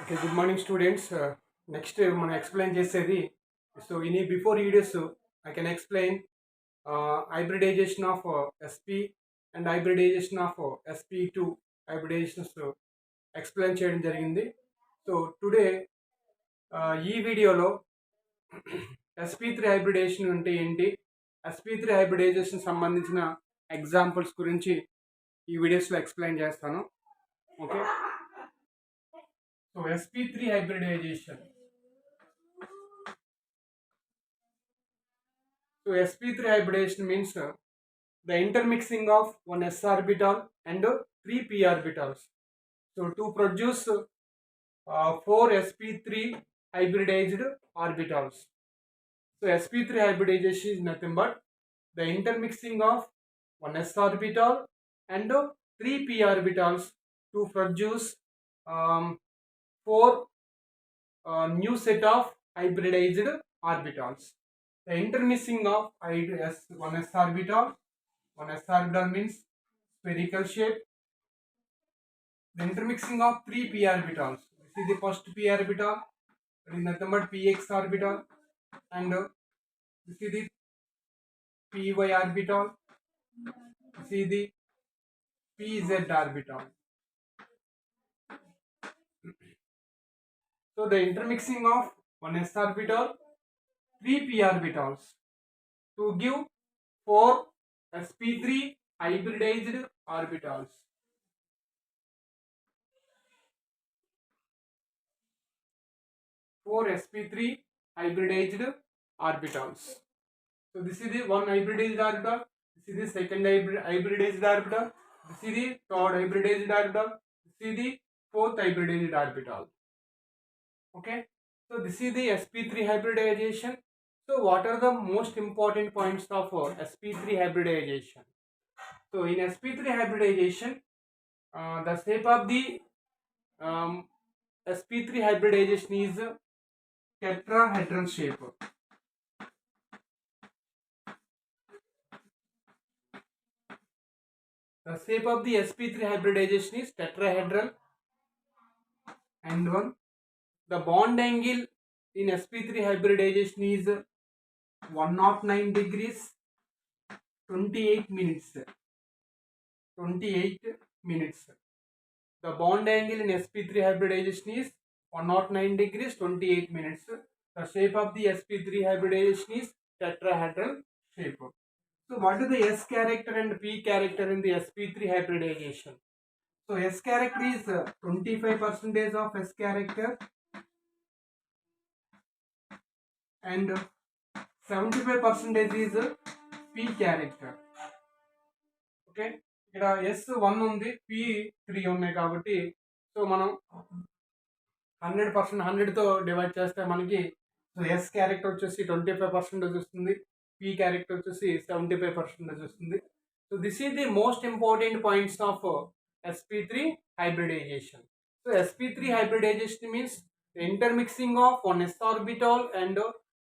Okay, good morning, students. Next, మనం explain చేసేది. So, in before videos, I can explain hybridization of SP and hybridization of SP2 hybridizations explain చేయడం జరిగింది. So, today ఈ వీడియోలో SP3 hybridization అంటే ఏంటి, SP3 hybridization సంబంధించిన examples గురించి ఈ వీడియోస్లో ఎక్స్ప్లెయిన్ చేస్తాను. Okay, so SP3 hybridization. So sp3 hybridization means the intermixing of one s orbital and three p orbitals. So to produce four sp3 hybridized orbitals. So sp3 hybridization is nothing but the intermixing of one s orbital and three p orbitals to produce four new set of hybridized orbitals. The intermixing of one s orbital. One s orbital means spherical shape. The intermixing of three p orbitals. This is the first p orbital. That is nothing but px orbital, and this is the py orbital. This is the pz orbital. So the intermixing of one s orbital, three p orbitals to give four sp3 hybridized orbitals. Four sp3 hybridized orbitals. So this is the one hybridized orbital, this is the second hybridized orbital, this is the third hybridized orbital, this is the fourth hybridized orbital. Okay, so this is the sp3 hybridization. So what are the most important points of sp3 hybridization? So in sp3 hybridization, the shape of the sp3 hybridization is tetrahedral shape. The shape of the sp3 hybridization is tetrahedral, and one, the bond angle in sp3 hybridization is 109 degrees 28 minutes. 28 minutes. The bond angle in sp3 hybridization is 109 degrees 28 minutes. The shape of the sp3 hybridization is tetrahedral shape. So what is the S character and P character in the sp3 hybridization? So S character is 25% of S character and 75% is P character. Okay, ఇక్కడ S1 ఉంది, P3 ఉన్నాయి కాబట్టి so మనం 100% 100తో divide చేస్తే మనకి so S character వచ్చేసి 25% వస్తుంది, P character వచ్చేసి 75% వస్తుంది. So this is the most important points of sp3 hybridization. So sp3 hybridization means the intermixing of one s orbital and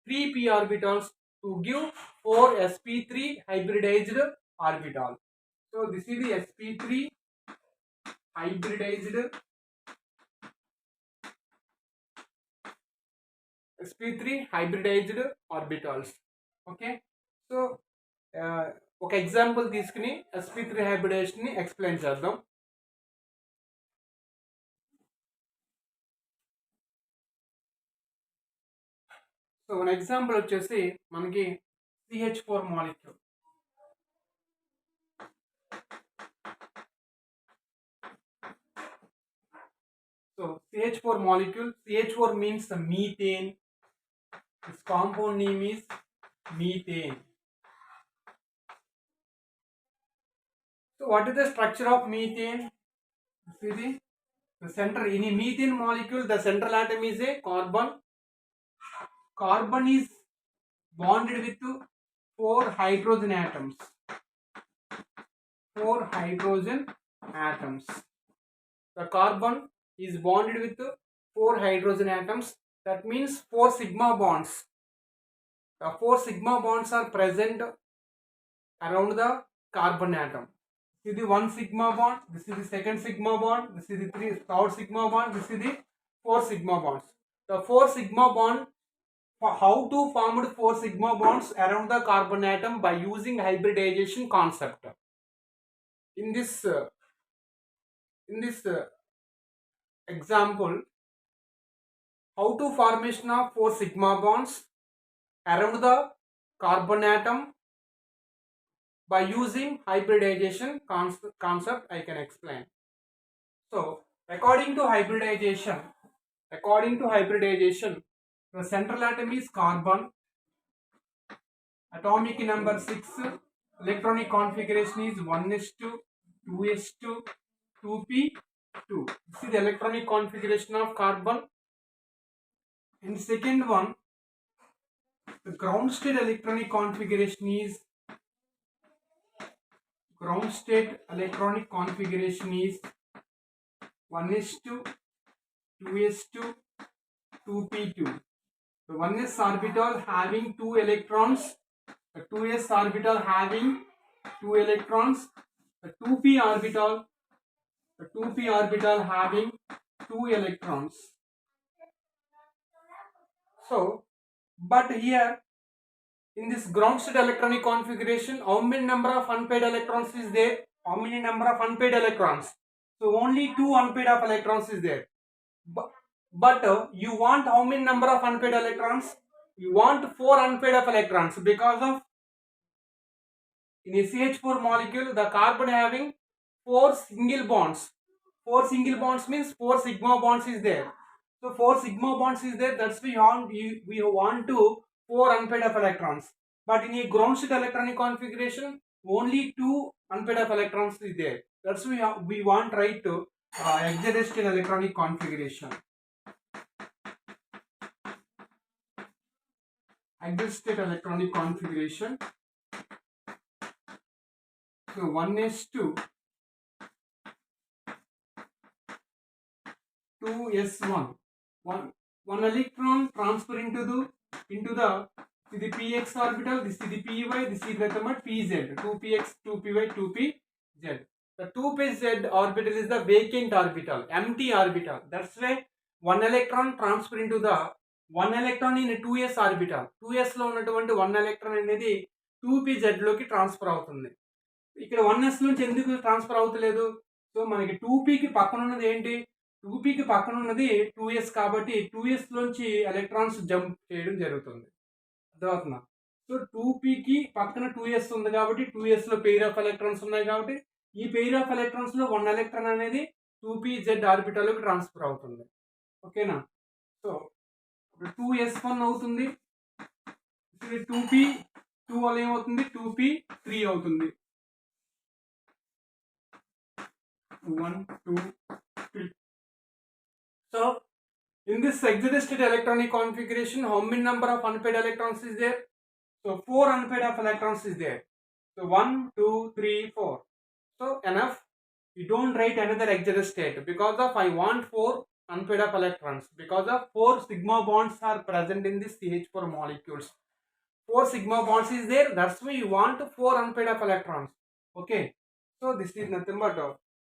three p orbitals to give four sp3 hybridized orbital. So this is the sp3 hybridized orbitals. Okay, so ఒక example తీసుకుని sp3 hybridization ని explain చేద్దాం. So మన example వచ్చేసి మనకి CH4 molecule. So CH4 molecule, CH4 means the methane. Its compound name is methane. So what is the structure of methane? See the center in a methane molecule, the central atom is a carbon. Carbon is bonded with four hydrogen atoms. Four hydrogen atoms. The carbon is bonded with four hydrogen atoms. That means four sigma bonds. The four sigma bonds are present around the carbon atom. This is the one sigma bond, this is the second sigma bond, this is the third sigma bond, this is the 4 sigma bonds. The 4 sigma bond, how to formed 4 sigma bonds around the carbon atom by using hybridization concept. In this example, how to formation of 4 sigma bonds around the carbon atom by using hybridization concept I can explain. So according to hybridization, the central atom is carbon, atomic number 6, electronic configuration is 1s2, 2s2, 2p2. This is the electronic configuration of carbon. And second one, the ground state electronic configuration is 1s2, 2s2, 2p2. The 1s orbital having 2 electrons, the 2s orbital having 2 electrons, the 2p orbital having 2 electrons. So, but here in this ground state electronic configuration, how many number of unpaired electrons is there? How many number of unpaired electrons? So only 2 unpaired of electrons is there. But you want how many number of unpaired electrons? You want 4 unpaired of electrons, because of in a CH4 molecule the carbon having 4 single bonds. 4 single bonds means 4 sigma bonds is there. So 4 sigma bonds is there. That's we want to 4 unpaired of electrons. But in a ground state electronic configuration, only 2 unpaired of electrons is there. That's we want right to exit state electronic configuration. Exit state electronic configuration. So 1s2, 2s1. One electron transfer into the px orbital. This is the py. This is nothing but pz. 2px, 2py, 2pz. The 2pz orbital is the vacant orbital, empty orbital. That's why one electron transfer into the one electron in a 2s orbital. 2s లో ఉన్నటువంటి one electron అనేది 2pz లోకి transfer అవుతుంది. ఇక్కడ 1s నుంచి ఎందుకు transfer అవుతలేదు? So మనకి 2pకి పక్కన ఉన్నది ఏంటి? 2pకి పక్కన ఉన్నది 2s కాబట్టి 2s లోంచి ఎలక్ట్రాన్స్ జంప్ చేయడం జరుగుతుంది. అర్థమవుతుందా? సో 2pకి పక్కన 2s ఉంది కాబట్టి 2s లో పెయిర్ ఆఫ్ ఎలక్ట్రాన్స్ ఉన్నాయి కాబట్టి ఈ పెయిర్ ఆఫ్ ఎలక్ట్రాన్స్ లో 1 ఎలక్ట్రాన్ అనేది 2pz ఆర్బిటల్ లోకి ట్రాన్స్ఫర్ అవుతుంది. ఓకేనా? సో 2s1 అవుతుంది. 2p2 వల్ల ఏమవుతుంది? 2p3 అవుతుంది. 1, 2, 3. So in this exit state electronic configuration, how many number of unpaired electrons is there? So 4 unpaired of electrons is there. So 1, 2, 3, 4. So enough. You don't write another exit state because of I want 4 unpaired of electrons, because of 4 sigma bonds are present in this CH4 molecules. 4 sigma bonds is there. That's why you want 4 unpaired of electrons. Okay. So this is nothing but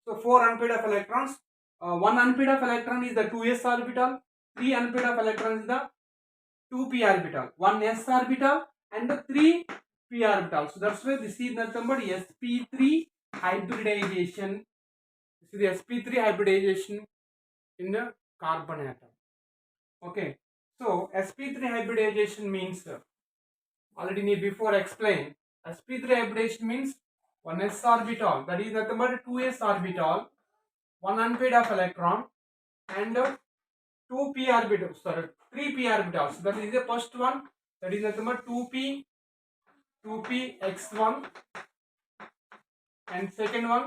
so 4 unpaired of electrons. 1 unpaired of electron is the 2s orbital. 3 unpaired of electrons is the 2p orbital. 1 s orbital and 3 p orbital. So that's why this is nothing but sp3 hybridization. This is the sp3 hybridization in the carbon atom. Okay. So sp3 hybridization means already need before explain. sp3 hybridization means 1s orbital, that is nothing but 2s orbital, 1 unpaired of electron and 2p orbitals, sorry 3p orbitals. That is the first one, that is nothing but 2px1, and second one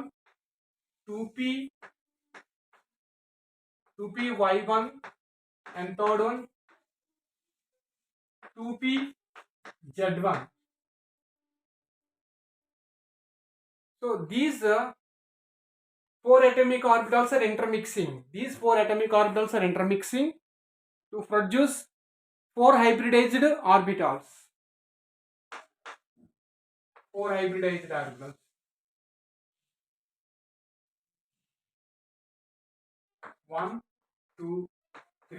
2py1, and third one 2pz1. So these 4 atomic orbitals are intermixing. These 4 atomic orbitals are intermixing to produce 4 hybridized orbitals. 4 hybridized orbitals. 1, 2,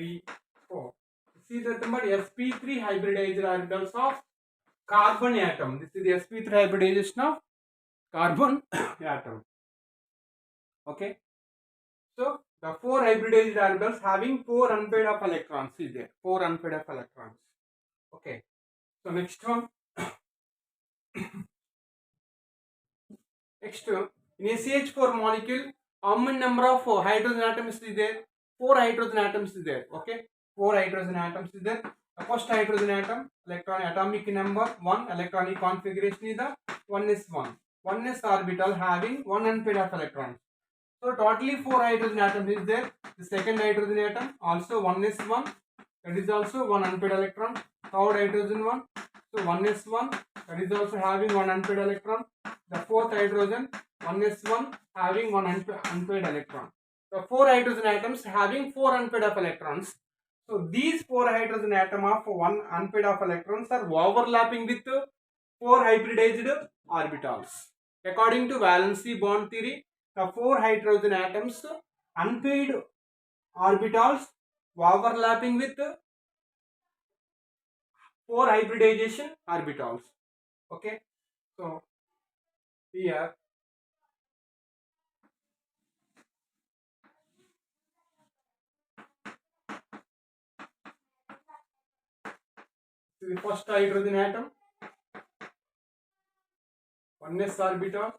3, 4. This is nothing but sp3 hybridized orbitals of carbon atom. This is the sp3 hybridization of carbon atom. Okay. So the 4 hybridized orbitals having 4 unpaired of electrons is there. 4 unpaired of electrons. Okay. So next one. Next, in a CH4 molecule, how many number of hydrogen atoms is there? 4 hydrogen atoms is there. Okay, 4 hydrogen atoms is there. The first hydrogen atom, electron atomic number 1, electronic configuration is the 1s1. 1s orbital having 1 unpaired of electrons. So totally 4 hydrogen atoms is there. The second hydrogen atom also 1s1. That is also 1 unpaired electron. Third hydrogen one. So 1s1. That is also having 1 unpaired electron. The fourth hydrogen 1s1 having 1 unpaired electron. The 4 hydrogen atoms having 4 unpaired of electrons. So these 4 hydrogen atom of 1 unpaired of electrons are overlapping with 4 hybridized orbitals. According to valency bond theory, the 4 hydrogen atoms unpaired orbitals overlapping with 4 hybridization orbitals. Okay, so here the first hydrogen atom, 1s orbital.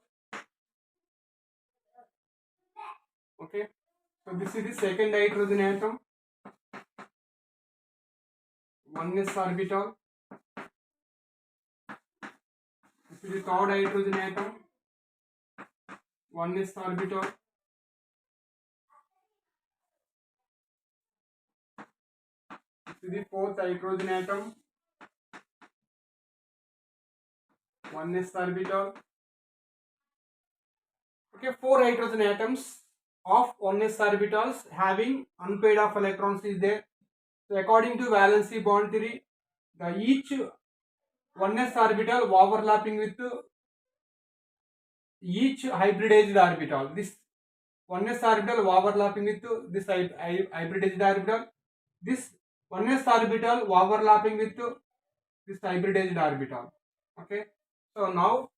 Okay, so this is the second hydrogen atom, 1s orbital. This is the third hydrogen atom, 1s orbital. This is the fourth hydrogen atom, 1s orbital. Okay, 4 hydrogen atoms of 1s orbitals having unpaired of electrons is there. So according to valency bond theory, the each 1s orbital overlapping with each hybridized orbital. This 1s orbital overlapping with this hybridized orbital. This 1s orbital overlapping with this hybridized orbital. Okay. So now